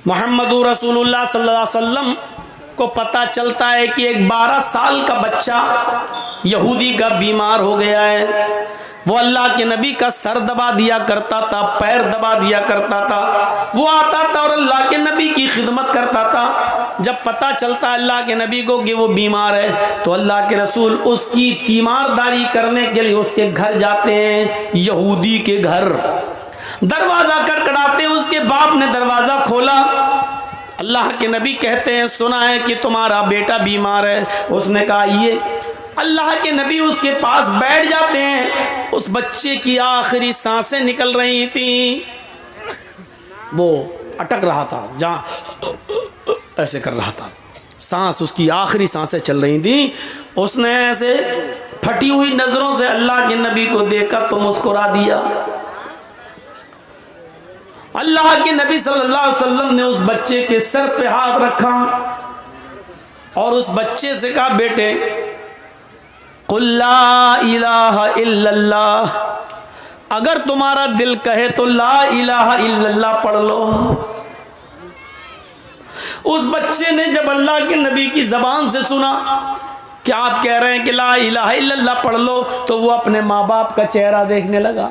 मोहम्मदुर रसूलुल्लाह सल्लल्लाहु अलैहि वसल्लम को पता चलता है कि एक 12 साल का बच्चा यहूदी का बीमार हो गया है। वो अल्लाह के नबी का सर दबा दिया करता था, पैर दबा दिया करता था, वो आता था और अल्लाह के नबी की खिदमत करता था। जब पता चलता अल्लाह के नबी को कि वो बीमार है तो अल्लाह के रसूल उसकी तीमारदारी करने के लिए उसके घर जाते हैं, यहूदी के घर। दरवाजा खटखटाते हैं, उसके बाप ने दरवाजा खोला। अल्लाह के नबी कहते हैं सुना है कि तुम्हारा बेटा बीमार है। उसने कहा ये। अल्लाह के नबी उसके पास बैठ जाते हैं। उस बच्चे की आखिरी सांसें निकल रही थी, वो अटक रहा था, जहाँ ऐसे कर रहा था, सांस उसकी आखिरी सांसें चल रही थी। उसने ऐसे फटी हुई नजरों से अल्लाह के नबी को देखा तो मुस्कुरा दिया। अल्लाह के नबी सल्लल्लाहु अलैहि वसल्लम ने उस बच्चे के सर पे हाथ रखा और उस बच्चे से कहा बेटे कुल ला इलाहा इल्लल्लाह, अगर तुम्हारा दिल कहे तो ला इलाहा इल्लल्लाह पढ़ लो। उस बच्चे ने जब अल्लाह के नबी की जबान से सुना कि आप कह रहे हैं कि ला इलाहा इल्लल्लाह पढ़ लो, तो वो अपने माँ बाप का चेहरा देखने लगा।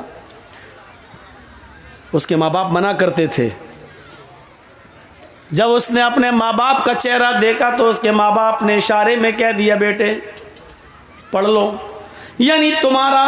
उसके माँ बाप मना करते थे। जब उसने अपने माँ बाप का चेहरा देखा तो उसके माँ बाप ने इशारे में कह दिया बेटे पढ़ लो। यानी तुम्हारा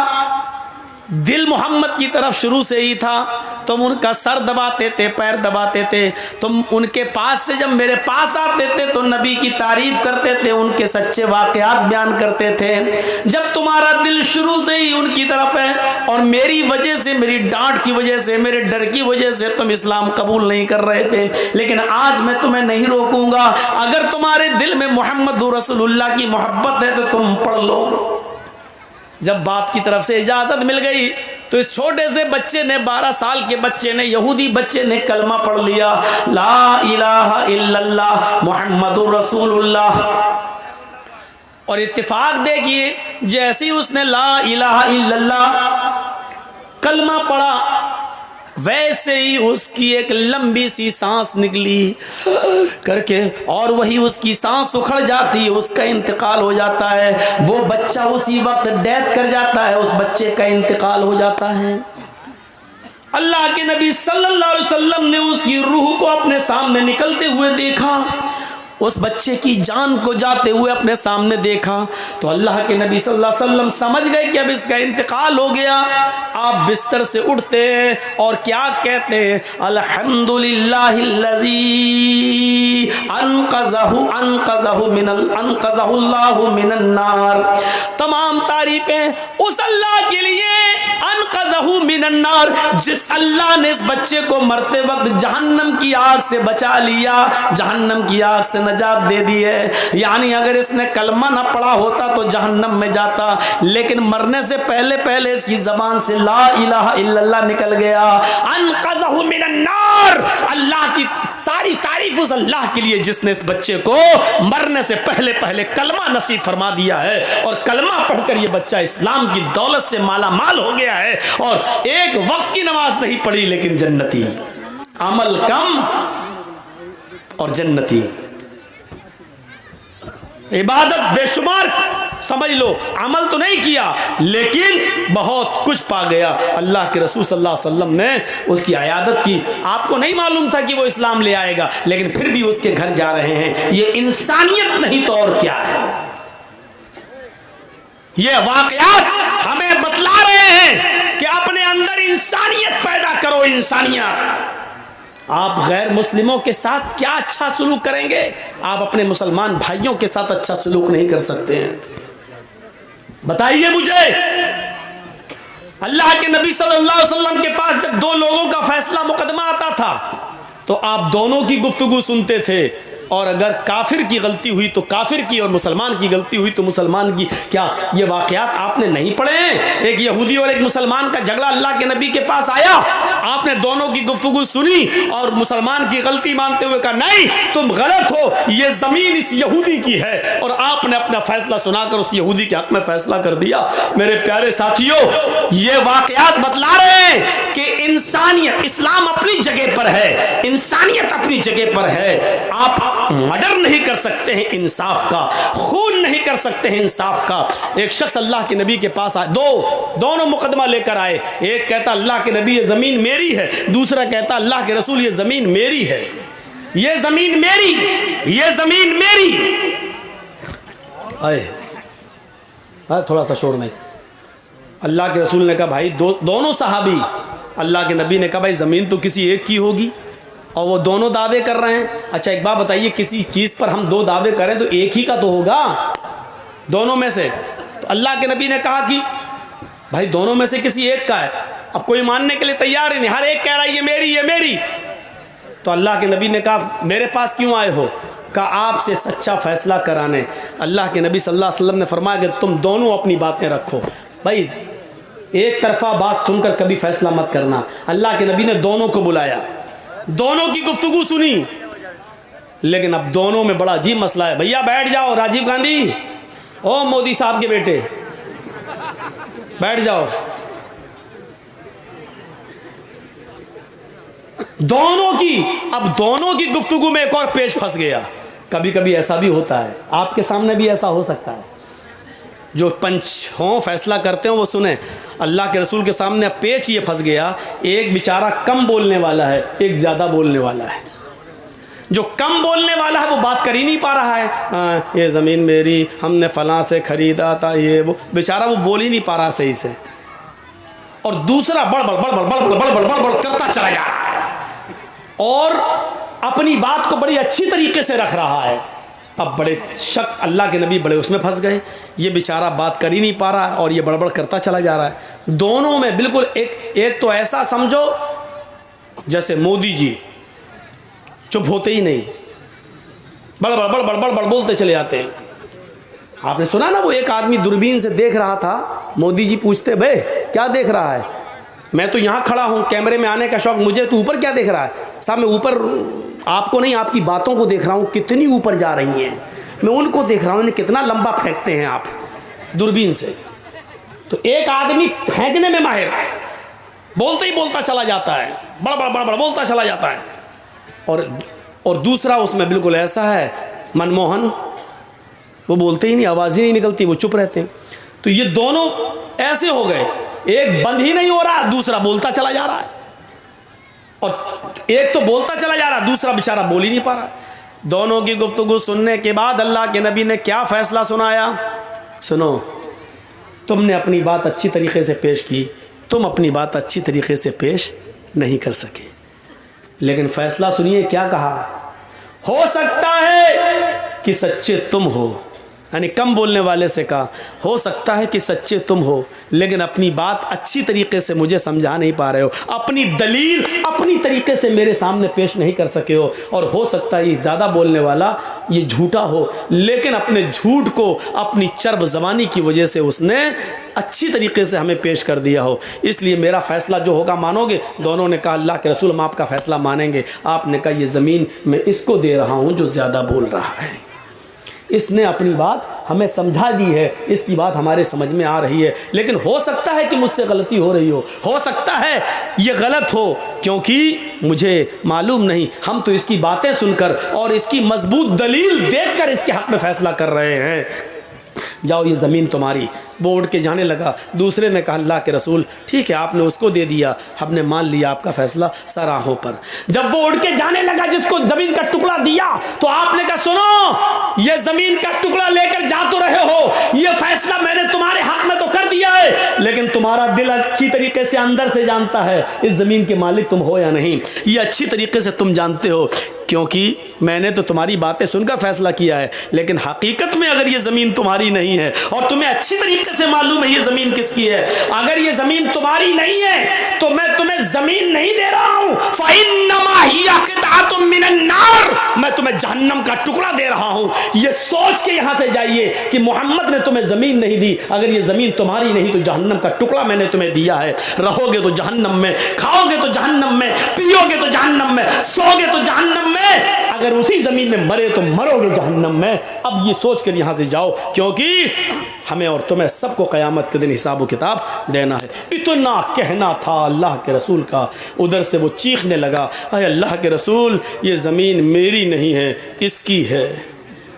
दिल मोहम्मद की तरफ शुरू से ही था। तुम उनका सर दबाते थे, पैर दबाते थे, तुम उनके पास से जब मेरे पास आते थे तो नबी की तारीफ करते थे, उनके सच्चे वाकयात बयान करते थे। जब तुम्हारा दिल शुरू से ही उनकी तरफ है और मेरी वजह से, मेरी डांट की वजह से, मेरे डर की वजह से तुम इस्लाम कबूल नहीं कर रहे थे, लेकिन आज मैं तुम्हें नहीं रोकूंगा। अगर तुम्हारे दिल में मोहम्मद रसूलुल्लाह की मोहब्बत है तो तुम पढ़ लो। जब बाप की तरफ से इजाजत मिल गई तो इस छोटे से बच्चे ने, 12 साल के बच्चे ने, यहूदी बच्चे ने कलमा पढ़ लिया, ला इलाहा इल्लल्लाह मुहम्मदुर रसूलुल्लाह। और इत्तेफाक देखिए, जैसे ही उसने ला इलाहा इल्लल्लाह कलमा पढ़ा वैसे ही उसकी एक लंबी सी सांस निकली करके, और वही उसकी सांस उखड़ जाती है, उसका इंतकाल हो जाता है। वो बच्चा उसी वक्त डेथ कर जाता है, उस बच्चे का इंतकाल हो जाता है। अल्लाह के नबी सल्लल्लाहु अलैहि वसल्लम ने उसकी रूह को अपने सामने निकलते हुए देखा, उस बच्चे की जान को जाते हुए अपने सामने देखा तो अल्लाह के नबी सल्लल्लाहु अलैहि वसल्लम समझ गए कि अब इसका इंतकाल हो गया। आप बिस्तर से उठते हैं और क्या कहते हैं, अल्हम्दुलिल्लाहिल्लज़ी अनक़ज़हुल्लाहु मिनन नार। तमाम तारीफें उस अल्लाह के लिए, अनक़ज़हु मिनन नार, जिस अल्लाह ने इस बच्चे को मरते वक्त जहन्नम की आग से बचा लिया, जहन्नम की आग से नजात दे दी है। यानी अगर इसने कलमा ना पढ़ा होता तो जहन्नम में जाता, लेकिन मरने से पहले पहले इसकी जबान से ला इलाहा इल्लल्लाह निकल गया। अनक़ज़हु मिनन नार। अल्लाह की सारी तारीफ उस अल्लाह के लिए जिसने इस बच्चे को मरने से पहले पहले कलमा नसीब फरमा दिया है, और कलमा पढ़कर यह बच्चा इस्लाम की दौलत से माला माल हो गया है, और एक वक्त की नमाज नहीं पढ़ी लेकिन जन्नती, अमल कम और जन्नती, इबादत बेशुमार समझ लो, अमल तो नहीं किया लेकिन बहुत कुछ पा गया। अल्लाह के रसूल सल्लल्लाहु अलैहि वसल्लम ने उसकी अयादत की। आपको नहीं मालूम था कि वो इस्लाम ले आएगा, लेकिन फिर भी उसके घर जा रहे हैं। ये इंसानियत नहीं तो और क्या है। ये वाकयात हमें बतला रहे हैं कि अपने अंदर इंसानियत पैदा करो, इंसानियत। आप गैर मुस्लिमों के साथ क्या अच्छा सलूक करेंगे, आप अपने मुसलमान भाइयों के साथ अच्छा सलूक नहीं कर सकते हैं। बताइए मुझे। अल्लाह के नबी सल्लल्लाहु अलैहि वसल्लम के पास जब दो लोगों का फैसला मुकदमा आता था तो आप दोनों की गुफ्तगू सुनते थे, और अगर काफिर की गलती हुई तो काफिर की, और मुसलमान की गलती हुई तो मुसलमान की। क्या ये वाकयात आपने नहीं पढ़े हैं? एक यहूदी और एक मुसलमान का झगड़ा अल्लाह के नबी के पास आया, आपने दोनों की गुफ्तगू सुनी और मुसलमान की गलती मानते हुए कहा नहीं तुम गलत हो, ये जमीन इस यहूदी की है, और आपने अपना फैसला सुनाकर उस यहूदी के हक में फैसला कर दिया। मेरे प्यारे साथियों, ये वाकयात बतला रहे हैं कि इंसानियत, इस्लाम अपनी जगह पर है, इंसानियत अपनी जगह पर है। आप मर्डर नहीं कर सकते हैं इंसाफ का, खून नहीं कर सकते हैं इंसाफ का। एक शख्स अल्लाह के नबी के पास आए, दोनों मुकदमा लेकर आए। एक कहता अल्लाह के नबी ये ज़मीन मेरी है, दूसरा कहता अल्लाह के रसूल ये ज़मीन मेरी है, ये ज़मीन मेरी, ये ज़मीन मेरी। आए थोड़ा सा शोर नहीं। अल्लाह के रसूल ने कहा भाई दोनों सहाबी, अल्लाह के नबी ने कहा भाई ज़मीन तो किसी एक की होगी और वो दोनों दावे कर रहे हैं। अच्छा एक बात बताइए, किसी चीज़ पर हम 2 दावे करें तो एक ही का तो होगा दोनों में से। तो अल्लाह के नबी ने कहा कि भाई दोनों में से किसी एक का है। अब कोई मानने के लिए तैयार ही नहीं, हर एक कह रहा है ये मेरी, ये मेरी। तो अल्लाह के नबी ने कहा मेरे पास क्यों आए हो? कहा आपसे सच्चा फैसला कराने। अल्लाह के नबी सल्लल्लाहु अलैहि वसल्लम ने फरमाया कि तुम दोनों अपनी बातें रखो। भाई एक तरफा बात सुनकर कभी फैसला मत करना। अल्लाह के नबी ने दोनों को बुलाया, दोनों की गुफ्तगू सुनी, लेकिन अब दोनों में बड़ा अजीब मसला है। भैया बैठ जाओ, राजीव गांधी, ओ मोदी साहब के बेटे बैठ जाओ। दोनों की गुफ्तगू में एक और पेच फंस गया। कभी कभी ऐसा भी होता है, आपके सामने भी ऐसा हो सकता है। जो पंच हों फैसला करते हो वो सुने। अल्लाह के रसूल के सामने पेच ये फंस गया, एक बेचारा कम बोलने वाला है, एक ज़्यादा बोलने वाला है। जो कम बोलने वाला है वो बात कर ही नहीं पा रहा है, ये ज़मीन मेरी, हमने फलां से ख़रीदा था, ये वो, बेचारा वो बोल ही नहीं पा रहा सही से। और दूसरा बड़बड़ बड़बड़ बड़बड़ बड़बड़ बड़बड़ करता चला जा रहा है और अपनी बात को बड़ी अच्छी तरीके से रख रहा है। अब बड़े शक, अल्लाह के नबी बड़े उसमें फंस गए, ये बेचारा बात कर ही नहीं पा रहा है और ये बड़बड़ करता चला जा रहा है। दोनों में बिल्कुल एक तो ऐसा समझो जैसे मोदी जी चुप होते ही नहीं, बड़बड़ बड़बड़ बड़बड़ बोलते चले जाते हैं। आपने सुना ना, वो एक आदमी दूरबीन से देख रहा था, मोदी जी पूछते भाई क्या देख रहा है? मैं तो यहाँ खड़ा हूँ, कैमरे में आने का शौक मुझे, तो ऊपर क्या देख रहा है? साहब मैं ऊपर आपको नहीं, आपकी बातों को देख रहा हूँ, कितनी ऊपर जा रही हैं, मैं उनको देख रहा हूँ, इन्हें कितना लंबा फेंकते हैं आप दूरबीन से। तो एक आदमी फेंकने में माहिर है, बोलते ही बोलता चला जाता है, बड़बड़ बड़बड़ बोलता चला जाता है। और दूसरा उसमें बिल्कुल ऐसा है मनमोहन, वो बोलते ही नहीं, आवाज़ ही नहीं निकलती, वो चुप रहते हैं। तो ये दोनों ऐसे हो गए, एक बंद ही नहीं हो रहा, दूसरा बोलता चला जा रहा है। और एक तो बोलता चला जा रहा, दूसरा बेचारा बोल ही नहीं पा रहा। दोनों की गुफ्तगू सुनने के बाद अल्लाह के नबी ने क्या फैसला सुनाया? सुनो, तुमने अपनी बात अच्छी तरीके से पेश की, तुम अपनी बात अच्छी तरीके से पेश नहीं कर सके, लेकिन फैसला सुनिए क्या कहा। हो सकता है कि सच्चे तुम हो, यानी कम बोलने वाले से कहा, हो सकता है कि सच्चे तुम हो, लेकिन अपनी बात अच्छी तरीके से मुझे समझा नहीं पा रहे हो, अपनी दलील अपनी तरीके से मेरे सामने पेश नहीं कर सके हो। और हो सकता है ये ज़्यादा बोलने वाला ये झूठा हो, लेकिन अपने झूठ को अपनी चर्ब ज़बानी की वजह से उसने अच्छी तरीके से हमें पेश कर दिया हो, इसलिए मेरा फ़ैसला जो होगा मानोगे? दोनों ने कहा अल्लाह के रसूल हम आपका फ़ैसला मानेंगे। आपने कहा ये ज़मीन मैं इसको दे रहा हूँ जो ज़्यादा बोल रहा है, इसने अपनी बात हमें समझा दी है, इसकी बात हमारे समझ में आ रही है, लेकिन हो सकता है कि मुझसे गलती हो रही हो सकता है ये गलत हो, क्योंकि मुझे मालूम नहीं। हम तो इसकी बातें सुनकर और इसकी मजबूत दलील देखकर इसके हक़ में फ़ैसला कर रहे हैं। जाओ ये ज़मीन तुम्हारी। वो उड़ के जाने लगा। दूसरे ने कहा अल्लाह के रसूल ठीक है, आपने उसको दे दिया, हमने मान लिया आपका फैसला सराहों पर। जब वो उड़ के जाने लगा, जिसको ज़मीन का टुकड़ा दिया, तो आपने कहा सुनो, ये ज़मीन का टुकड़ा लेकर जा तो रहे हो, ये फैसला मैंने तुम्हारे हक में तो कर दिया है, लेकिन तुम्हारा दिल अच्छी तरीके से अंदर से जानता है इस ज़मीन के मालिक तुम हो या नहीं। ये अच्छी तरीके से तुम जानते हो, क्योंकि मैंने तो तुम्हारी बातें सुनकर फैसला किया है, लेकिन हकीकत में अगर ये ज़मीन तुम्हारी नहीं है और तुम्हें अच्छी तरीके से मालूम है ये ज़मीन किसकी है, अगर ये ज़मीन तुम्हारी नहीं है तो मैं तुम्हें ज़मीन नहीं दे रहा हूँ, फ़इन्नमा हिया क़ित्अतुम मिनन नार, मैं तुम्हें जहन्नम का टुकड़ा दे रहा हूँ। ये सोच के यहाँ से जाइए कि मोहम्मद ने तुम्हें ज़मीन नहीं दी, अगर ये ज़मीन तुम्हारी नहीं तो जहन्नम का टुकड़ा मैंने तुम्हें दिया है। रहोगे तो जहन्नम में, खाओगे तो जहन्नम में, पियोगे तो जहन्नम में, सोगे तो जहन्नम में। अगर उसी ज़मीन में मरे तो मरोगे जहन्नम में। अब ये सोच कर यहाँ से जाओ, क्योंकि हमें और तुम्हें सबको क़यामत के दिन हिसाब व किताब देना है। इतना कहना था अल्लाह के रसूल का। उधर से वो चीखने लगा, अरे अल्लाह के रसूल, ये ज़मीन मेरी नहीं है, इसकी है।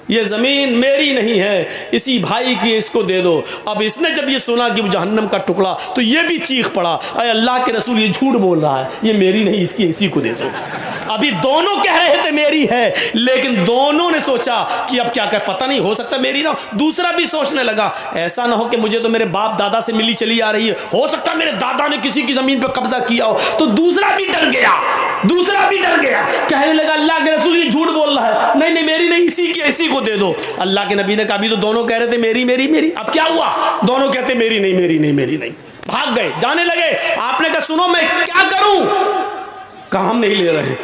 ये ज़मीन मेरी नहीं है, इसी भाई की, इसको दे दो। अब इसने जब ये सुना कि वो जहन्नम का टुकड़ा, तो ये भी चीख पड़ा, अरे अल्लाह के रसूल, ये झूठ बोल रहा है, ये मेरी नहीं, इसकी, इसी को दे दो। अभी दोनों कह रहे थे मेरी है, लेकिन दोनों ने सोचा कि अब क्या कर, पता नहीं, हो सकता मेरी ना। दूसरा भी सोचने लगा, ऐसा ना हो कि मुझे तो मेरे बाप दादा से मिली चली आ रही है, हो सकता मेरे दादा ने किसी की ज़मीन पर कब्जा किया हो। तो दूसरा भी डर गया, कहने लगा, अल्लाह के रसूल, ये झूठ बोल रहा है, नहीं नहीं मेरी नहीं, इसी की, इसी को दे दो। अल्लाह के नबी ने कहा, अभी तो दोनों कह रहे थे मेरी मेरी मेरी, अब क्या हुआ? दोनों कहते मेरी नहीं मेरी नहीं मेरी नहीं। भाग गए, जाने लगे। आपने कहा, सुनो मैं क्या करूं? कहा, हम नहीं ले रहे हैं।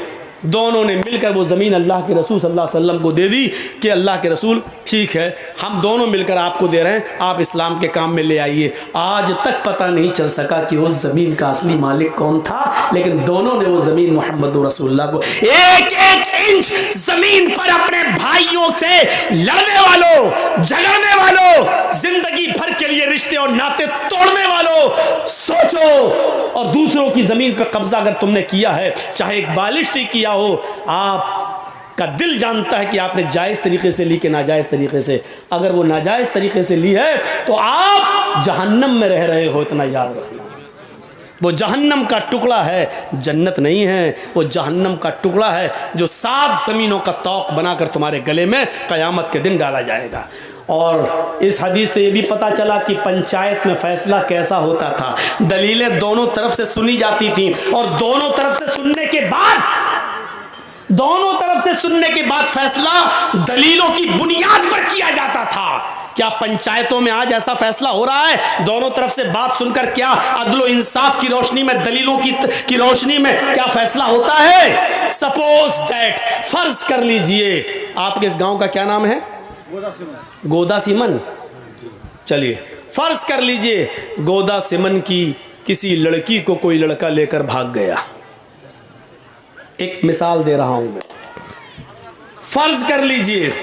दोनों ने मिलकर वो ज़मीन अल्लाह के रसूल सल्लल्लाहु अलैहि वसल्लम को दे दी कि अल्लाह के रसूल, ठीक है, हम दोनों मिलकर आपको दे रहे हैं, आप इस्लाम के काम में ले आइए। आज तक पता नहीं चल सका कि उस ज़मीन का असली मालिक कौन था, लेकिन दोनों ने वो ज़मीन मोहम्मद रसूलुल्लाह को, एक एक इंच ज़मीन पर अपने भाइयों से लड़ने वालों, झगड़ने वालों, जिंदगी भर के लिए रिश्ते और नाते तोड़ने वालों, सोचो। और दूसरों की ज़मीन पर कब्जा अगर तुमने किया है, चाहे एक बालिश ही किया हो, आपका दिल जानता है कि आपने जायज़ तरीके से ली कि नाजायज़ तरीके से। अगर वो नाजायज़ तरीके से ली है तो आप जहन्नम में रह रहे हो, इतना याद रखना। वो जहन्नम का टुकड़ा है, जन्नत नहीं है। वो जहन्नम का टुकड़ा है जो 7 ज़मीनों का तौक बनाकर तुम्हारे गले में क़यामत के दिन डाला जाएगा। और इस हदीस से ये भी पता चला कि पंचायत में फैसला कैसा होता था। दलीलें दोनों तरफ से सुनी जाती थी, और दोनों तरफ से सुनने के बाद फैसला दलीलों की बुनियाद पर किया जाता था। क्या पंचायतों में आज ऐसा फैसला हो रहा है? दोनों तरफ से बात सुनकर क्या अदलो इंसाफ की रोशनी में, दलीलों की रोशनी में क्या फैसला होता है? सपोज दैट, फर्ज कर लीजिए, आपके इस गांव का क्या नाम है? गोदा सिमन। चलिए फर्ज कर लीजिए गोदा सिमन की किसी लड़की को कोई लड़का लेकर भाग गया। एक मिसाल दे रहा हूं मैं। फर्ज कर लीजिए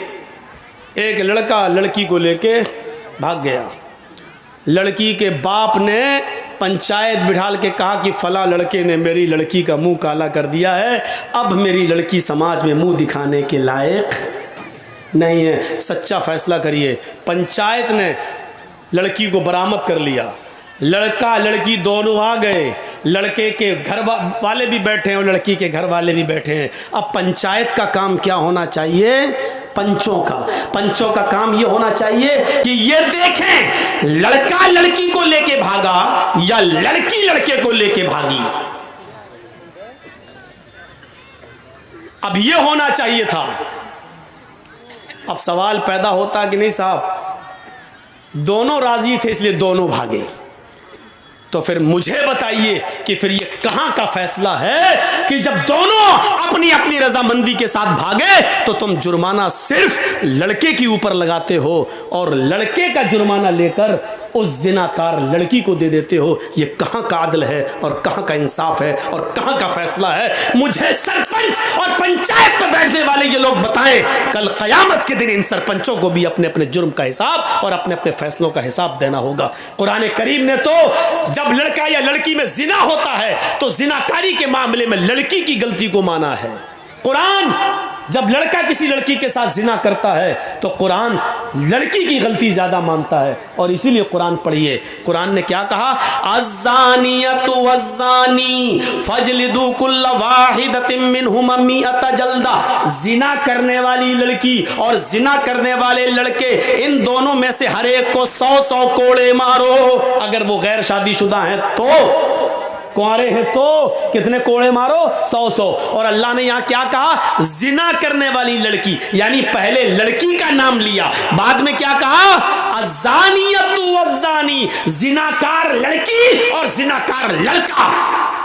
एक लड़का लड़की को लेके भाग गया। लड़की के बाप ने पंचायत बिठाल के कहा कि फला लड़के ने मेरी लड़की का मुंह काला कर दिया है, अब मेरी लड़की समाज में मुंह दिखाने के लायक नहीं है, सच्चा फैसला करिए। पंचायत ने लड़की को बरामद कर लिया। लड़का लड़की दोनों आ गए, लड़के के घर वाले भी बैठे हैं और लड़की के घर वाले भी बैठे हैं। अब पंचायत का काम क्या होना चाहिए? पंचों का काम ये होना चाहिए कि ये देखें लड़का लड़की को लेके भागा या लड़की लड़के को लेके भागी। अब ये होना चाहिए था। अब सवाल पैदा होता कि नहीं साहब दोनों राजी थे इसलिए दोनों भागे, तो फिर मुझे बताइए कि फिर ये कहां का फैसला है कि जब दोनों अपनी अपनी रजामंदी के साथ भागे तो तुम जुर्माना सिर्फ लड़के के ऊपर लगाते हो और लड़के का जुर्माना लेकर उस जिनाकार लड़की को दे देते हो। ये कहां का आदल है और कहां का इंसाफ है और कहां का फैसला है? मुझे सरपंच और पंचायत पर बैठने वाले ये लोग बताएं। कल क़यामत के दिन इन सरपंचों को भी अपने अपने जुर्म का हिसाब और अपने अपने फैसलों का हिसाब देना होगा। कुरान करीम ने तो जब लड़का या लड़की में जिना होता है तो जिनाकारी के मामले में लड़की की गलती को माना है। कुरान जब लड़का किसी लड़की के साथ जिना करता है तो कुरान लड़की की गलती ज्यादा मानता है। और इसीलिए कुरान पढ़िए, कुरान ने क्या कहा? अज़्ज़ानियतु वज़्ज़ानी फजलिदू कुल्ल वाहिदतिन मिनहुमा मिअता जल्दा। जिना करने वाली लड़की और जिना करने वाले लड़के, इन दोनों में से हर एक को 100 कोड़े मारो। अगर वो गैर शादीशुदा हैं तो, कुंवारे हैं तो कितने कोड़े मारो? 100। और अल्लाह ने यहां क्या कहा? जिना करने वाली लड़की, यानी पहले लड़की का नाम लिया, बाद में क्या कहा? अज़्ज़ानियतु वज़्ज़ानी, जिनाकार लड़की और जिनाकार लड़का।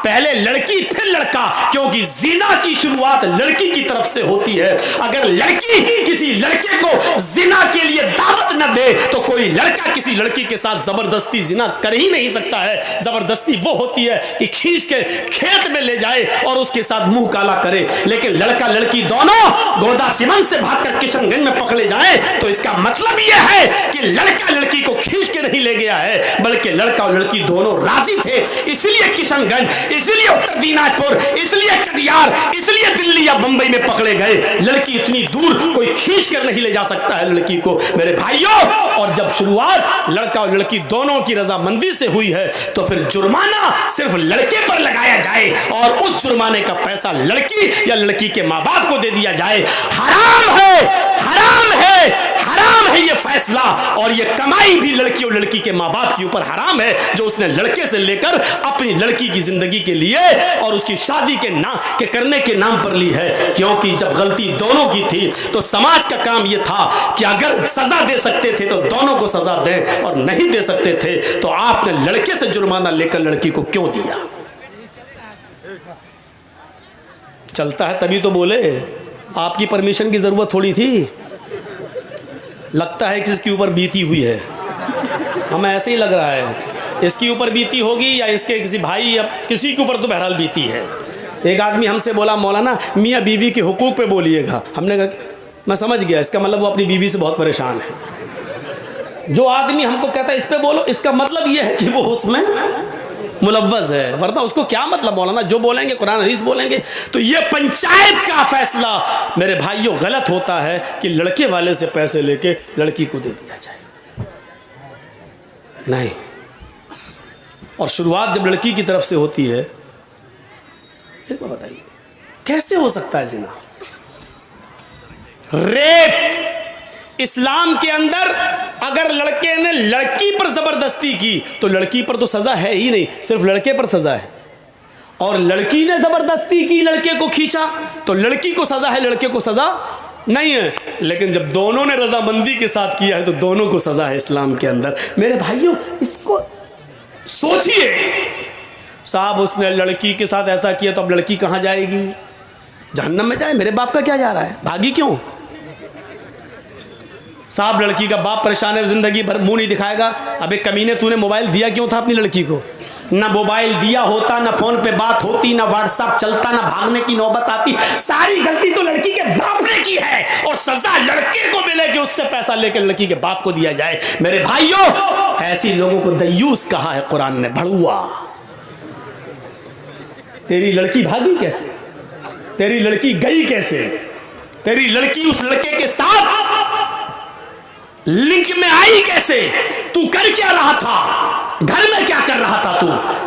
पहले लड़की फिर लड़का, क्योंकि जिना की शुरुआत लड़की की तरफ से होती है। अगर लड़की किसी लड़के को जिना के लिए दावत न दे तो कोई लड़का किसी लड़की के साथ जबरदस्ती जिना कर ही नहीं सकता है। जबरदस्ती वो होती है कि खींच के खेत में ले जाए और उसके साथ मुंह काला करे, लेकिन लड़का लड़की दोनों गोदा सिमन से भागकर किशनगंज में पकड़े जाए तो इसका मतलब यह है कि लड़का लड़की को खींच के नहीं ले गया है, बल्कि लड़का और लड़की दोनों राजी थे। इसलिए किशनगंज, इसलिए उत्तर दिनाजपुर, इसलिए कटिहार, इसलिए दिल्ली या बंबई में पकड़े गए। लड़की इतनी दूर कोई खींच कर नहीं ले जा सकता है लड़की को मेरे भाइयों। और जब शुरुआत लड़का और लड़की दोनों की रजामंदी से हुई है तो फिर जुर्माना सिर्फ लड़के पर लगाया जाए और उस जुर्माने का पैसा लड़की या लड़की के माँ बाप को दे दिया जाए। हराम है, हराम है, हराम है ये फैसला। और ये कमाई भी लड़की और लड़की के माँ बाप के ऊपर हराम है, जो उसने लड़के से लेकर अपनी लड़की की जिंदगी के लिए और उसकी शादी के करने के नाम पर ली है। क्योंकि जब गलती दोनों की थी तो समाज का काम यह था कि अगर सजा दे सकते थे तो दोनों को सजा दें, और नहीं दे सकते थे तो आपने लड़के से जुर्माना लेकर लड़की को क्यों दिया? चलता है तभी तो बोले, आपकी परमिशन की जरूरत थोड़ी थी। लगता है कि इसके ऊपर बीती हुई है, हमें ऐसे ही लग रहा है इसके ऊपर बीती होगी या इसके किसी भाई या किसी के ऊपर तो बहरहाल बीती है। एक आदमी हमसे बोला, मौलाना मियाँ बीवी के हुकूक पे बोलिएगा। हमने कहा मैं समझ गया, इसका मतलब वो अपनी बीवी से बहुत परेशान है। जो आदमी हमको कहता है इस पे बोलो, इसका मतलब ये है कि वो उसमें मुलव्वज़ है, वरना उसको क्या मतलब मौलाना जो बोलेंगे कुरान हदीस बोलेंगे। तो ये पंचायत का फैसला मेरे भाइयों गलत होता है कि लड़के वाले से पैसे लेके लड़की को दे दिया जाए, नहीं। और शुरुआत जब लड़की की तरफ से होती है, एक बात बताइए कैसे हो सकता है जिना? रेप इस्लाम के अंदर अगर लड़के ने लड़की पर जबरदस्ती की तो लड़की पर तो सजा है ही नहीं, सिर्फ लड़के पर सजा है। और लड़की ने जबरदस्ती की, लड़के को खींचा तो लड़की को सजा है, लड़के को सजा नहीं है। लेकिन जब दोनों ने रजामंदी के साथ किया है तो दोनों को सजा है इस्लाम के अंदर। मेरे भाइयों इसको सोचिए, साहब उसने लड़की के साथ ऐसा किया तो अब लड़की कहां जाएगी? जहन्नम में जाए। मेरे बाप का क्या जा रहा है, भागी क्यों? साहब लड़की का बाप परेशान है, जिंदगी भर मुंह नहीं दिखाएगा। अबे कमीने तूने मोबाइल दिया क्यों था अपनी लड़की को? ना मोबाइल दिया होता, ना फोन पे बात होती, ना व्हाट्सएप चलता, ना भागने की नौबत आती। सारी गलती तो लड़की के बाप ने की है और सजा लड़के को मिले कि उससे पैसा लेकर लड़की के बाप को दिया जाए। मेरे भाइयों ऐसी लोगों को दय्यूस कहा है कुरान ने, भड़ुआ। तेरी लड़की भागी कैसे? तेरी लड़की गई कैसे? तेरी लड़की उस लड़के के साथ लिंक में आई कैसे? तू कर क्या रहा था? घर में क्या कर रहा था?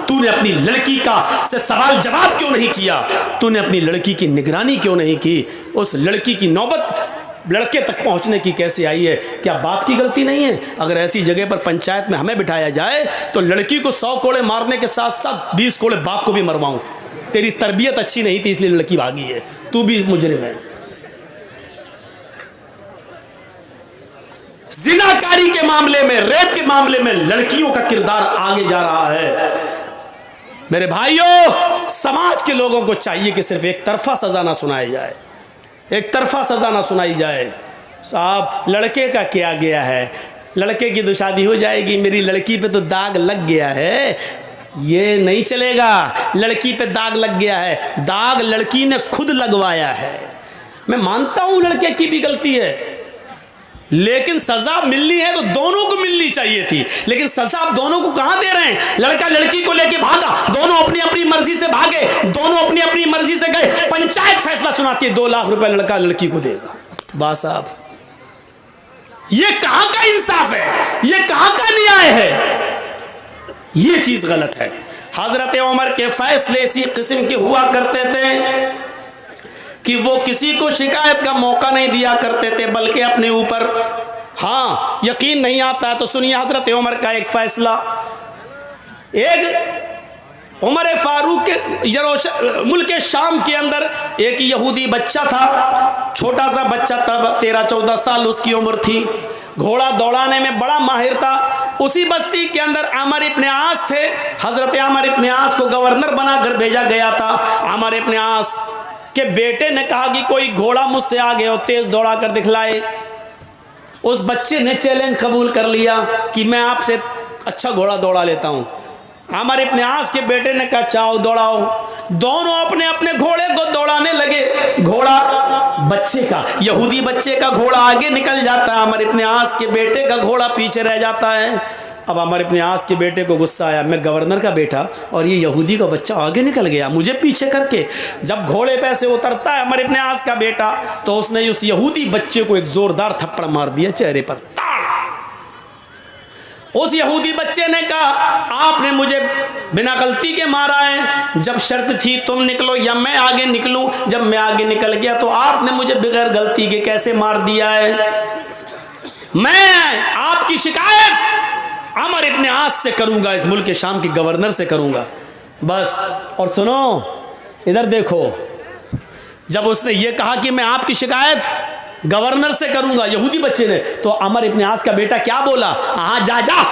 तूने अपनी लड़की का से सवाल जवाब क्यों नहीं किया? तूने अपनी लड़की की निगरानी क्यों नहीं की? उस लड़की की नौबत लड़के तक पहुंचने की कैसे आई है? क्या बाप की गलती नहीं है? अगर ऐसी जगह पर पंचायत में हमें बिठाया जाए तो लड़की को 100 कोड़े मारने के साथ साथ 20 कोड़े बाप को भी मरवाऊं। तेरी तरबियत अच्छी नहीं थी इसलिए लड़की भागी है, तू भी मुजरिम है। जिनाकारी के मामले में, रेप के मामले में लड़कियों का किरदार आगे जा रहा है। मेरे भाइयों समाज के लोगों को चाहिए कि सिर्फ एक तरफा सजा ना सुनाई जाए, एक तरफा सजा ना सुनाई जाए। साहब लड़के का क्या गया है, लड़के की तो शादी हो जाएगी, मेरी लड़की पे तो दाग लग गया है, ये नहीं चलेगा। लड़की पे दाग लग गया है, दाग लड़की ने खुद लगवाया है। मैं मानता हूं लड़के की भी गलती है, लेकिन सजा मिलनी है तो दोनों को मिलनी चाहिए थी। लेकिन सजा आप दोनों को कहां दे रहे हैं? लड़का लड़की को लेके भागा, दोनों अपनी अपनी मर्जी से भागे, दोनों अपनी अपनी मर्जी से गए, पंचायत फैसला सुनाती है 2 लाख रुपए लड़का लड़की को देगा। बस साहब ये कहां का इंसाफ है? ये कहां का न्याय है? ये चीज गलत है। हजरत उमर के फैसले इसी किस्म के हुआ करते थे कि वो किसी को शिकायत का मौका नहीं दिया करते थे, बल्कि अपने ऊपर, हाँ यकीन नहीं आता तो सुनिए हजरत उमर का एक फैसला। एक उमर फारूक के मुल्क शाम के अंदर एक यहूदी बच्चा था, छोटा सा बच्चा, तब 13-14 साल उसकी उम्र थी, घोड़ा दौड़ाने में बड़ा माहिर था। उसी बस्ती के अंदर आमर इब्ने आस थे। हजरत आमर इब्ने आस को गवर्नर बनाकर भेजा गया था। आमर इब्ने आस के बेटे ने कहा कि कोई घोड़ा मुझसे आगे और तेज दौड़ा कर दिखलाए। उस बच्चे ने चैलेंज कबूल कर लिया कि मैं आपसे अच्छा घोड़ा दौड़ा लेता हूं। आमर इब्ने आस के बेटे ने कहा चाओ दौड़ाओ। दोनों अपने अपने घोड़े को दौड़ाने लगे। घोड़ा बच्चे का, यहूदी बच्चे का घोड़ा आगे निकल जाता है, अमर इब्न आस के बेटे का घोड़ा पीछे रह जाता है। अब अमर इब्न आस के बेटे को गुस्सा आया, मैं गवर्नर का बेटा और ये यहूदी का बच्चा आगे निकल गया मुझे पीछे करके। जब घोड़े पे से उतरता है अमर इब्न आस का बेटा, तो उसने उस यहूदी बच्चे को एक जोरदार थप्पड़ मार दिया चेहरे पर। उस यहूदी बच्चे ने कहा, आपने मुझे बिना गलती के मारा है, जब शर्त थी तुम निकलो या मैं आगे निकलूं, जब मैं आगे निकल गया तो आपने मुझे बगैर गलती के कैसे मार दिया है। मैं आपकी शिकायत अमर इब्न आस से करूंगा, इस मुल्क के शाम के गवर्नर से करूंगा बस। और सुनो इधर देखो, जब उसने ये कहा कि मैं आपकी शिकायत गवर्नर से करूंगा यहूदी बच्चे ने, तो अमर इब्न आस का बेटा क्या बोला, हाँ जा जा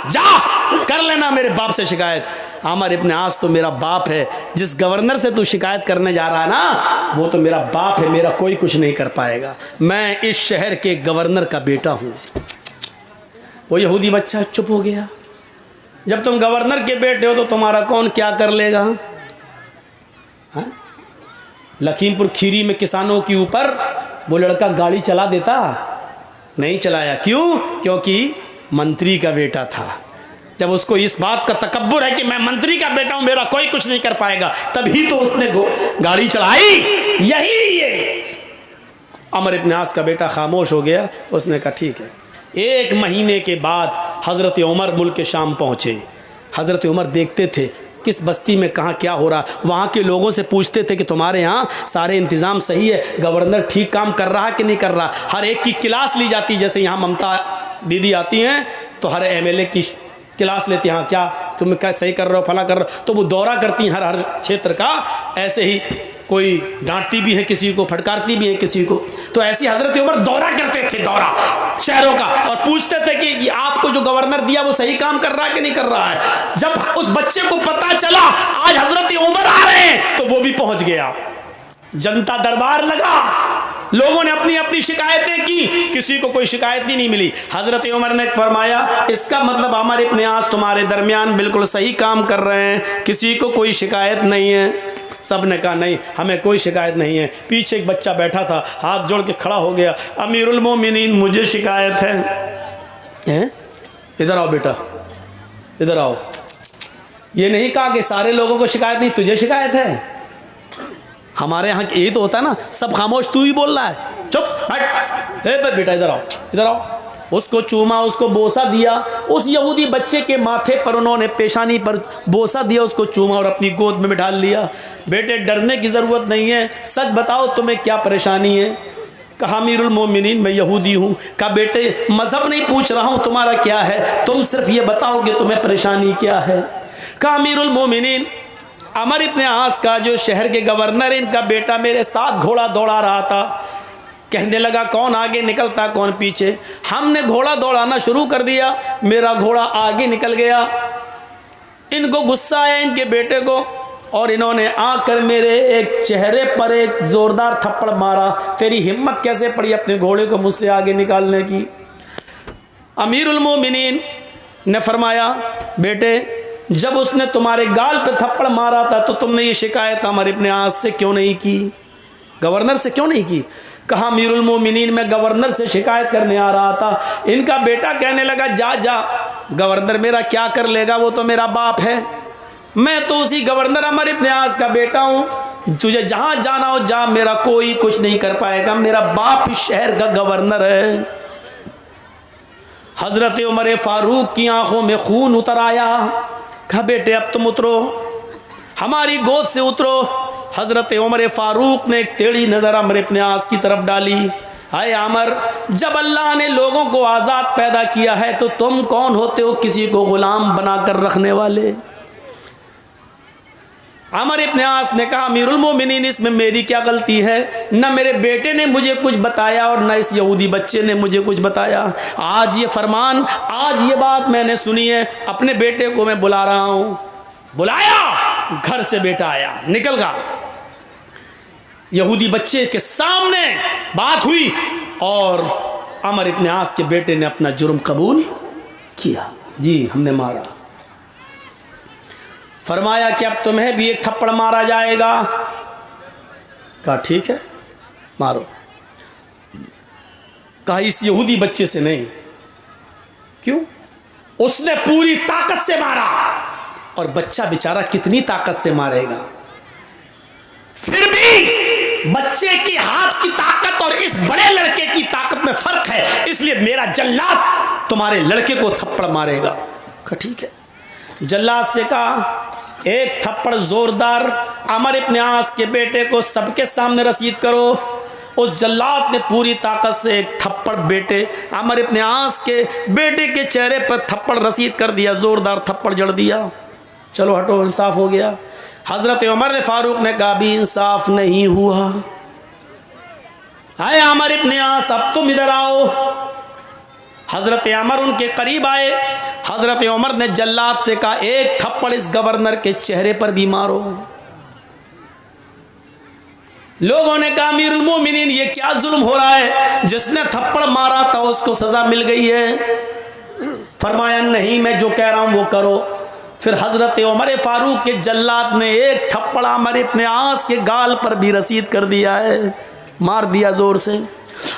जा कर लेना मेरे बाप से शिकायत। अमर इब्न आस तो मेरा बाप है, जिस गवर्नर से तू शिकायत करने जा रहा है ना वो तो मेरा बाप है, मेरा कोई कुछ नहीं कर पाएगा, मैं इस शहर के गवर्नर का बेटा हूं। वो यहूदी बच्चा चुप हो गया। जब तुम गवर्नर के बेटे हो तो तुम्हारा कौन क्या कर लेगा। हा? लखीमपुर खीरी में किसानों के ऊपर वो लड़का गाड़ी चला देता, नहीं चलाया, क्यों? क्योंकि मंत्री का बेटा था। जब उसको इस बात का तकब्बुर है कि मैं मंत्री का बेटा हूं, मेरा कोई कुछ नहीं कर पाएगा, तभी तो उसने गाड़ी चलाई। यही ये अमर इब्न आस का बेटा खामोश हो गया। उसने कहा ठीक है। 1 महीने के बाद हज़रत उमर मुल्क के शाम पहुँचे। हज़रत उमर देखते थे किस बस्ती में कहाँ क्या हो रहा, वहाँ के लोगों से पूछते थे कि तुम्हारे यहाँ सारे इंतज़ाम सही है, गवर्नर ठीक काम कर रहा है कि नहीं कर रहा। हर एक की क्लास ली जाती, जैसे यहाँ ममता दीदी आती हैं तो हर एमएलए की क्लास लेती हैं, हाँ क्या तुम क्या सही कर रहे हो, फला कर रहे हो, तो वो दौरा करती हैं हर क्षेत्र का। ऐसे ही कोई डांटती भी है किसी को, फटकारती भी है किसी को, तो ऐसी हज़रत उमर दौरा करते थे, दौरा शहरों का, और पूछते थे कि आपको जो गवर्नर दिया वो सही काम कर रहा है कि नहीं कर रहा है। जब उस बच्चे को पता चला आज हज़रत उमर आ रहे हैं तो वो भी पहुंच गया। जनता दरबार लगा, लोगों ने अपनी अपनी शिकायतें की, किसी को कोई शिकायत ही नहीं मिली। हज़रत उमर ने फरमाया, इसका मतलब अमर इब्न आस तुम्हारे दरमियान बिल्कुल सही काम कर रहे हैं, किसी को कोई शिकायत नहीं है। सब ने कहा नहीं हमें कोई शिकायत नहीं है। पीछे एक बच्चा बैठा था, हाथ जोड़ के खड़ा हो गया, अमीरुल मोमिनीन मुझे शिकायत है। इधर आओ बेटा, इधर आओ। ये नहीं कहा कि सारे लोगों को शिकायत नहीं, तुझे शिकायत है। हमारे यहाँ यही तो होता है ना, सब खामोश, तू ही बोल रहा है, चुप हट। बेटा इधर आओ, इधर आओ। उसको चूमा, उसको बोसा दिया। उस यहूदी बच्चे के माथे पर उन्होंने पेशानी पर बोसा दिया, उसको चूमा और अपनी गोद में बिठा लिया। बेटे डरने की ज़रूरत नहीं है, सच बताओ तुम्हें क्या परेशानी है। कहा अमीरुल मोमिनीन मैं यहूदी हूँ। कहा बेटे मज़हब नहीं पूछ रहा हूँ तुम्हारा क्या है, तुम सिर्फ ये बताओ कि तुम्हें परेशानी क्या है। कहा अमीरुल मोमिनीन अमर इब्न आस का जो शहर के गवर्नर, इनका बेटा मेरे साथ घोड़ा दौड़ा रहा था। कहने लगा कौन आगे निकलता कौन पीछे। हमने घोड़ा दौड़ाना शुरू कर दिया, मेरा घोड़ा आगे निकल गया। इनको गुस्सा आया इनके बेटे को, और इन्होंने आकर मेरे एक चेहरे पर एक जोरदार थप्पड़ मारा। तेरी हिम्मत कैसे पड़ी अपने घोड़े को मुझसे आगे निकालने की। अमीरुल मोमिनीन ने फरमाया बेटे जब उसने तुम्हारे गाल पे थप्पड़ मारा था तो तुमने ये शिकायत अमर इब्न आस से क्यों नहीं की, गवर्नर से क्यों नहीं की। कहा अमीरुल मोमिनीन मैं गवर्नर से शिकायत करने आ रहा था। इनका बेटा कहने लगा जा जा, गवर्नर मेरा क्या कर लेगा, वो तो मेरा बाप है, मैं तो उसी गवर्नर अमर इब्न आस का बेटा हूँ, तुझे जहाँ जाना हो जा, मेरा कोई कुछ नहीं कर पाएगा, मेरा बाप इस शहर का गवर्नर है। हजरत उमर फारूक की आंखों में खून उतर आया। कहा बेटे अब तुम उतरो, हमारी गोद से उतरो। हजरत उमर फारूक ने एक टेढ़ी नजर अमर इब्न आस की तरफ डाली। हाय अमर, जब अल्लाह ने लोगों को आज़ाद पैदा किया है तो तुम कौन होते हो किसी को गुलाम बनाकर रखने वाले। अमर इब्न आस ने कहा अमीरुल मोमिनीन इसमें मेरी क्या गलती है, न मेरे बेटे ने मुझे कुछ बताया और न इस यहूदी बच्चे ने मुझे कुछ बताया। आज ये फरमान, आज ये बात मैंने सुनी है, अपने बेटे को मैं बुला रहा हूँ। बुलाया, घर से बेटा आया, निकल गया। यहूदी बच्चे के सामने बात हुई और अमर इब्न आस के बेटे ने अपना जुर्म कबूल किया। जी हमने मारा। फरमाया कि अब तुम्हें भी एक थप्पड़ मारा जाएगा। कहा ठीक है मारो। कहा इस यहूदी बच्चे से नहीं। क्यों? उसने पूरी ताकत से मारा, और बच्चा बेचारा कितनी ताकत से मारेगा। फिर भी बच्चे की हाथ की ताकत और इस बड़े लड़के की ताकत में फर्क है, इसलिए मेरा जल्लाद तुम्हारे लड़के को थप्पड़ मारेगा। कहा ठीक है। जल्लाद से कहा एक थप्पड़ जोरदार अमर इब्न आस के बेटे को सबके सामने रसीद करो। उस जल्लाद ने पूरी ताकत से एक थप्पड़ बेटे अमर इब्न आस के बेटे के चेहरे पर थप्पड़ रसीद कर दिया, जोरदार थप्पड़ जड़ दिया। चलो हटो, इंसाफ हो गया। हजरत उमर ने फारूक ने कहा भी इंसाफ नहीं हुआ। आए अमर इब्न आस, अब तुम इधर आओ। हजरत उमर उनके करीब आए। हजरत उमर ने जल्लाद से कहा एक थप्पड़ इस गवर्नर के चेहरे पर भी मारो। लोगों ने कहा अमीरुल मोमिनीन ये क्या जुल्म हो रहा है, जिसने थप्पड़ मारा था उसको सजा मिल गई है। फरमाया नहीं, मैं जो कह रहा हूं वो करो। फिर हजरत उमर फारूक के जल्लाद ने एक थप्पड़ अमर इब्न आस के गाल पर भी रसीद कर दिया है, मार दिया जोर से।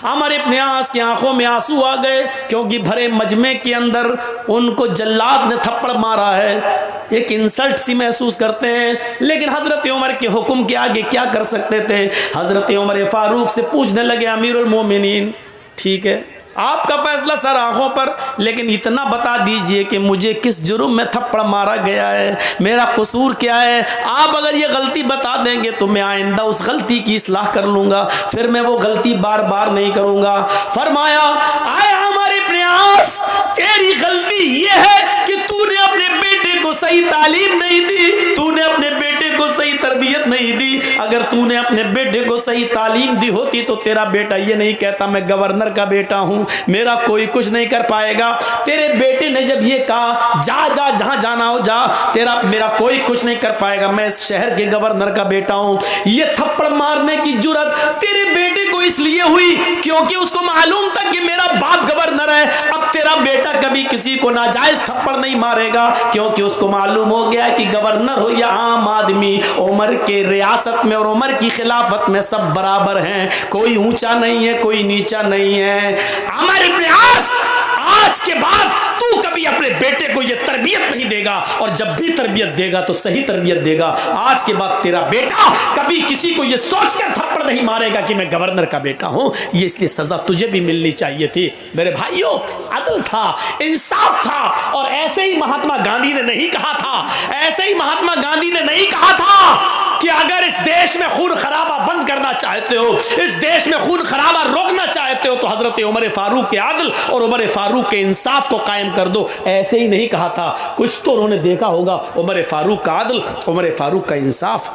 अमर इब्न आस की आंखों में आंसू आ गए, क्योंकि भरे मजमे के अंदर उनको जल्लाद ने थप्पड़ मारा है, एक इंसल्ट सी महसूस करते हैं। लेकिन हजरत उमर के हुक्म के आगे क्या कर सकते थे। हजरत उमर फारूक से पूछने लगे अमीरुल मोमिनीन ठीक है आपका फैसला सर आंखों पर, लेकिन इतना बता दीजिए कि मुझे किस जुर्म में थप्पड़ मारा गया है, मेरा कसूर क्या है। आप अगर ये गलती बता देंगे तो मैं आइंदा उस गलती की इस्लाह कर लूंगा, फिर मैं वो गलती बार बार नहीं करूंगा। फरमाया आए अमर इब्न आस, तेरी गलती ये है कि तूने अपने बेटे को सही तालीम नहीं दी, तूने अपने बेटे को सही तरबियत नहीं दी। अगर तूने अपने बेटे को सही तालीम दी होती तो तेरा बेटा ये नहीं कहता मैं गवर्नर का बेटा हूं, मेरा कोई कुछ नहीं कर पाएगा। तेरे बेटे ने जब ये कहा जा जा जहां जाना हो जा, तेरा मेरा कोई कुछ नहीं कर पाएगा, मैं इस शहर के गवर्नर का बेटा हूं। ये थप्पड़ मारने की जुर्रत तेरे बेटे को इसलिए हुई क्योंकि उसको मालूम था कि मेरा बाप गवर्नर है। अब तेरा बेटा कभी किसी को नाजायज थप्पड़ नहीं मारेगा, क्योंकि उसको मालूम हो गया कि गवर्नर हो या आम आदमी, उमर के रियासत में और उमर की खिलाफत में सब बराबर हैं, कोई ऊंचा नहीं है कोई नीचा नहीं है। अमर इब्न आस, आज के बाद तू कभी अपने बेटे को यह तरबियत नहीं देगा, और जब भी तरबियत देगा तो सही तरबियत देगा। आज के बाद तेरा बेटा कभी किसी को यह सोचकर थप्पड़ नहीं मारेगा कि मैं गवर्नर का बेटा हूं। ये इसलिए सजा तुझे भी मिलनी चाहिए थी। मेरे भाइयों, अदल था, इंसाफ था। और ऐसे ही महात्मा गांधी ने नहीं कहा था, ऐसे ही महात्मा गांधी ने नहीं कहा था कि अगर इस देश में खून खराबा बंद करना चाहते हो, इस देश में खून खराबा रोकना चाहते हो, तो हजरत उमर फारूक के आदल और उमर फारूक के इंसाफ को कायम कर दो। ऐसे ही नहीं कहा था, कुछ तो उन्होंने देखा होगा। उमर फारूक का आदल, उमर फारूक का इंसाफ,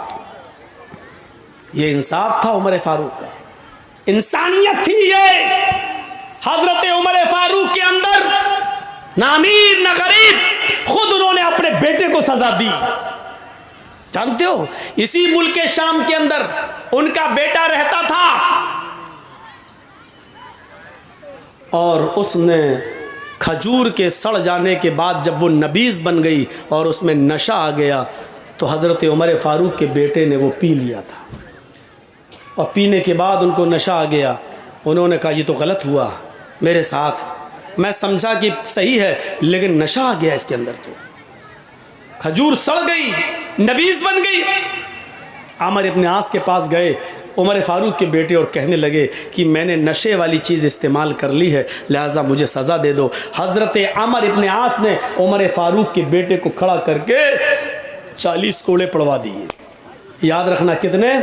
ये इंसाफ था उमर फारूक का, इंसानियत थी ये। हजरत उमर फारूक के अंदर ना अमीर ना गरीब, खुद उन्होंने अपने बेटे को सजा दी। जानते हो, इसी मुल्क के शाम के अंदर उनका बेटा रहता था, और उसने खजूर के सड़ जाने के बाद जब वो नबीज़ बन गई और उसमें नशा आ गया, तो हज़रत उमर फारूक के बेटे ने वो पी लिया था, और पीने के बाद उनको नशा आ गया। उन्होंने कहा ये तो गलत हुआ मेरे साथ, मैं समझा कि सही है लेकिन नशा आ गया इसके अंदर, तो खजूर सड़ गई, नबीज़ बन गई। अमर इब्न आस के पास गए उमर फारूक के बेटे और कहने लगे कि मैंने नशे वाली चीज़ इस्तेमाल कर ली है, लिहाजा मुझे सज़ा दे दो। हज़रत अमर इब्न आस ने उमर फारूक के बेटे को खड़ा करके 40 कोड़े पड़वा दिए। याद रखना कितने?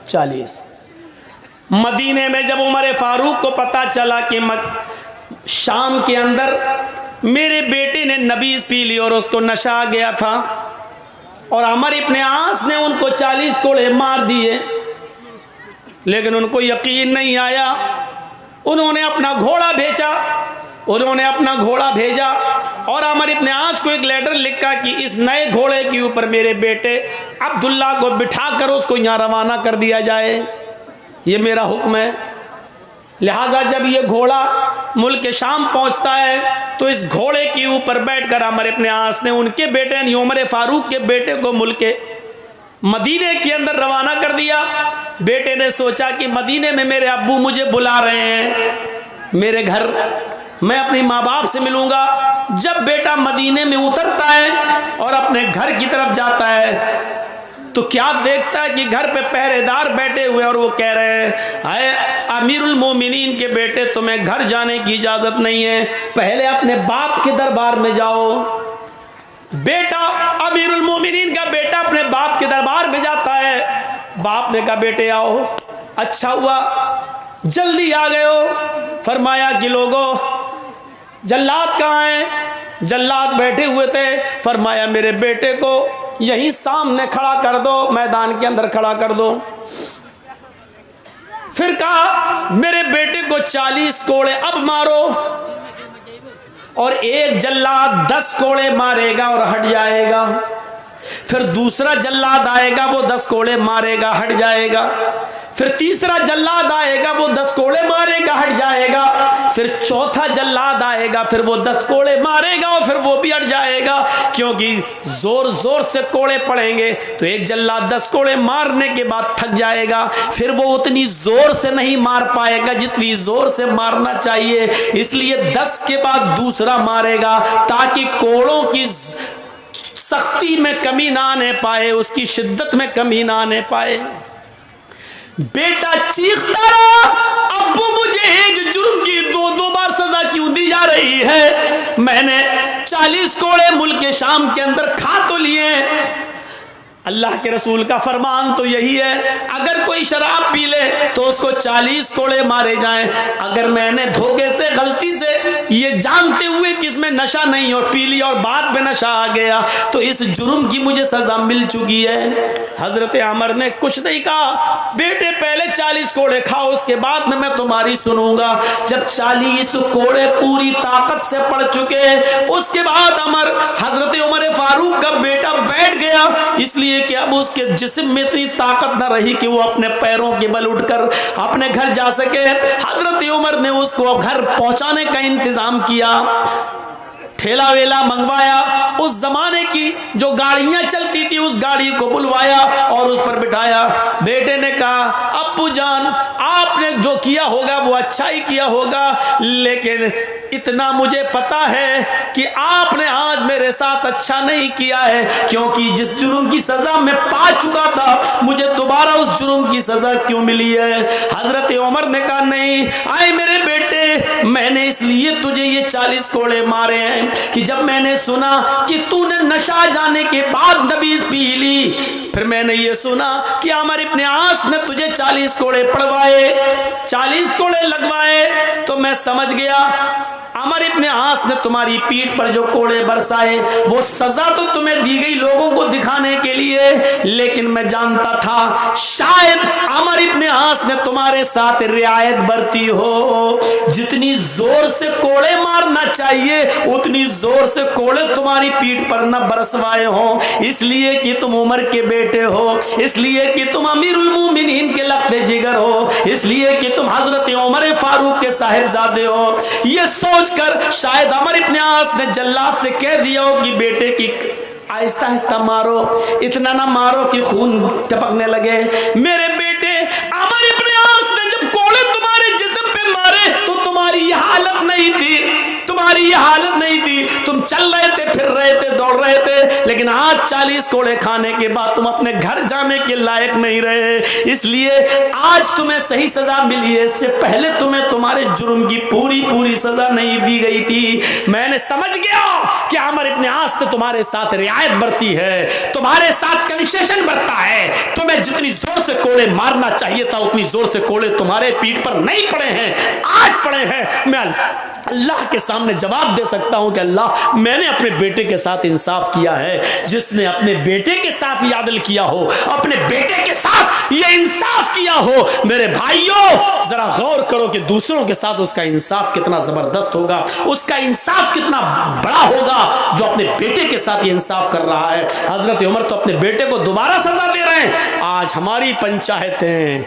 40। मदीने में जब उमर फारूक को पता चला कि शाम के अंदर मेरे बेटे ने नबीज़ पी ली और उसको नशा आ गया था, और अमर इब्न आस ने उनको 40 कोड़े मार दिए, लेकिन उनको यकीन नहीं आया। उन्होंने अपना घोड़ा भेजा और अमर इब्न आस को एक लेटर लिखा कि इस नए घोड़े के ऊपर मेरे बेटे अब्दुल्ला को बिठा कर उसको यहाँ रवाना कर दिया जाए, ये मेरा हुक्म है। लिहाजा जब ये घोड़ा मुल्क शाम पहुंचता है तो इस घोड़े के ऊपर बैठकर अमर इब्न आस ने उनके बेटे यानी उमर फारूक के बेटे को मुल्क मदीने के अंदर रवाना कर दिया। बेटे ने सोचा कि मदीने में मेरे अब्बू मुझे बुला रहे हैं मेरे घर, मैं अपने माँ बाप से मिलूंगा। जब बेटा मदीने में उतरता है और अपने घर की तरफ जाता है तो क्या देखता है कि घर पे पहरेदार बैठे हुए और वो कह रहे हैं, हाय अमीरुल मोमिनीन के बेटे, तुम्हें घर जाने की इजाजत नहीं है, पहले अपने बाप के दरबार में जाओ। बेटा अमीरुल मोमिनीन का बेटा अपने बाप के दरबार में जाता है। बाप ने कहा बेटे आओ, अच्छा हुआ जल्दी आ गए हो। फरमाया कि लोगों जल्लाद कहाँ हैं? जल्लाद बैठे हुए थे। फरमाया मेरे बेटे को यहीं सामने खड़ा कर दो, मैदान के अंदर खड़ा कर दो। फिर कहा मेरे बेटे को 40 कोड़े अब मारो और एक जल्लाद 10 कोड़े मारेगा और हट जाएगा। फिर दूसरा जल्लाद आएगा, वो 10 कोड़े मारेगा, हट जाएगा। फिर तीसरा जल्लाद आएगा, वो 10 कोड़े मारेगा, हट जाएगा। फिर चौथा जल्लाद आएगा, फिर वो 10 कोड़े मारेगा और फिर वो भी हट जाएगा। क्योंकि जोर जोर से कोड़े पड़ेंगे तो एक जल्लाद 10 कोड़े मारने के बाद थक जाएगा, फिर वो उतनी जोर से नहीं मार पाएगा जितनी जोर से मारना चाहिए। इसलिए 10 के बाद दूसरा मारेगा ताकि कोड़ों की सख्ती में कमी ना आने पाए, उसकी शिद्दत में कमी ना आने पाए। बेटा चीखता रहा, अब्बू मुझे एक जुर्म की 2-2 बार सजा क्यों दी जा रही है? मैंने 40 कोड़े मुल्क शाम के अंदर खा तो लिए। अल्लाह के रसूल का फरमान तो यही है, अगर कोई शराब पी ले तो उसको 40 कोड़े मारे जाएं। अगर मैंने धोखे से गलती से ये जानते हुए कि इसमें नशा नहीं और पी लिया और बाद में नशा आ गया तो इस जुर्म की मुझे सजा मिल चुकी है। हजरत अमर ने कुछ नहीं कहा, बेटे पहले 40 कोड़े खाओ, उसके बाद में मैं तुम्हारी सुनूंगा। जब 40 कोड़े पूरी ताकत से पड़ चुके उसके बाद अमर हजरत उमर फारूक का बेटा बैठ गया, इसलिए कि अब उसके जिस्म में इतनी ताकत न रही कि वो अपने पैरों के बल उठकर अपने घर जा सके। हजरत उमर ने उसको घर पहुंचाने का इंतजाम किया, ठेला वेला मंगवाया, उस जमाने की जो गाड़ियां चलती थी उस गाड़ी को बुलवाया और उस पर बिठाया। बेटे ने कहा अब्बू जान आपने जो किया होगा वो अच्छा ही किया होगा, लेकिन इतना मुझे पता है कि आपने आज मेरे साथ अच्छा नहीं किया है, क्योंकि जिस जुर्म की सजा मैं पा चुका था मुझे दोबारा उस जुर्म की सजा क्यों मिली है? हजरत उमर ने कहा नहीं, आए मेरे बेटे, मैंने इसलिए तुझे ये 40 कोड़े मारे हैं कि जब मैंने सुना कि तूने नशा जाने के बाद नबीज पी ली, फिर मैंने ये सुना कि अमर इब्न आस ने तुझे 40 कोड़े पड़वाए, 40 कोड़े लगवाए, तो मैं समझ गया अमर इब्न आस ने तुम्हारी पीठ पर जो कोड़े बरसाए वो सजा तो तुम्हें दी गई लोगों को दिखाने के लिए, लेकिन मैं जानता था शायद अमर इब्न आस ने तुम्हारे साथ रियायत बरती हो। जितनी जोर से कोड़े मारना चाहिए उतनी जोर से कोड़े तुम्हारी पीठ पर न बरसवाए हो, इसलिए कि तुम उमर के बेटे हो, इसलिए कि तुम अमीरुल मोमिनीन के लख्ते जिगर हो, इसलिए कि तुम हजरत उमर फारूक के साहिबजादे हो। ये सोच कर शायद अमर इब्न आस ने जल्लाद से कह दिया हो कि बेटे की आहिस्ता आहिस्ता मारो, इतना ना मारो कि खून टपकने लगे। मेरे बेटे अमर इब्न आस ने जब कोड़े तुम्हारे जिस्म पे मारे तो तुम्हारी यह हालत नहीं थी, तुम्हारी यह हालत नहीं थी, तुम चल रहे थे, फिर रहे थे, दौड़ रहे थे, लेकिन आज 40 कोड़े खाने के बाद तुम अपने घर जाने के लायक नहीं रहे, इसलिए आज तुम्हें सही सजा मिली है। इससे पहले तुम्हें तुम्हारे जुर्म की पूरी सजा नहीं दी गई थी। मैंने समझ गया कि अमर इब्न आस ने तुम्हारे साथ रियायत बरती है, तुम्हारे साथ कंसेशन बरता है, तुम्हें जितनी जोर से कोड़े मारना चाहिए था उतनी जोर से कोड़े तुम्हारे पीठ पर नहीं पड़े हैं, आज पड़े हैं। मैं अल्लाह के सामने जवाब दे सकता हूं कि अल्लाह मैंने अपने बेटे के साथ इंसाफ किया है। जिसने अपने बेटे के साथ ये आदल किया हो, अपने बेटे के साथ ये इंसाफ किया हो, मेरे भाइयों जरा गौर करो कि दूसरों के साथ उसका इंसाफ कितना जबरदस्त होगा, उसका इंसाफ कितना बड़ा होगा जो अपने बेटे के साथ ये इंसाफ कर रहा है। हजरत उमर तो अपने बेटे को दोबारा सजा दे रहे हैं। आज हमारी पंचायतें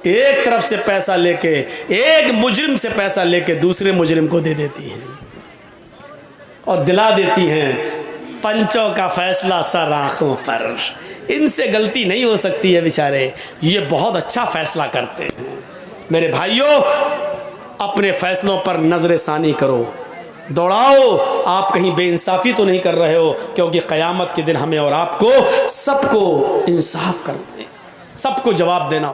एक तरफ से पैसा लेके, एक मुजरिम से पैसा लेके दूसरे मुजरिम को दे देती हैं और दिला देती हैं पंचों का फैसला सर आंखों पर। इनसे गलती नहीं हो सकती है बेचारे, ये बहुत अच्छा फैसला करते हैं। मेरे भाइयों, अपने फैसलों पर नजर सानी करो, दौड़ाओ। आप कहीं बेइंसाफी तो नहीं कर रहे हो, क्योंकि क़यामत के दिन हमें और आपको सबको इंसाफ करना है, सबको जवाब देना।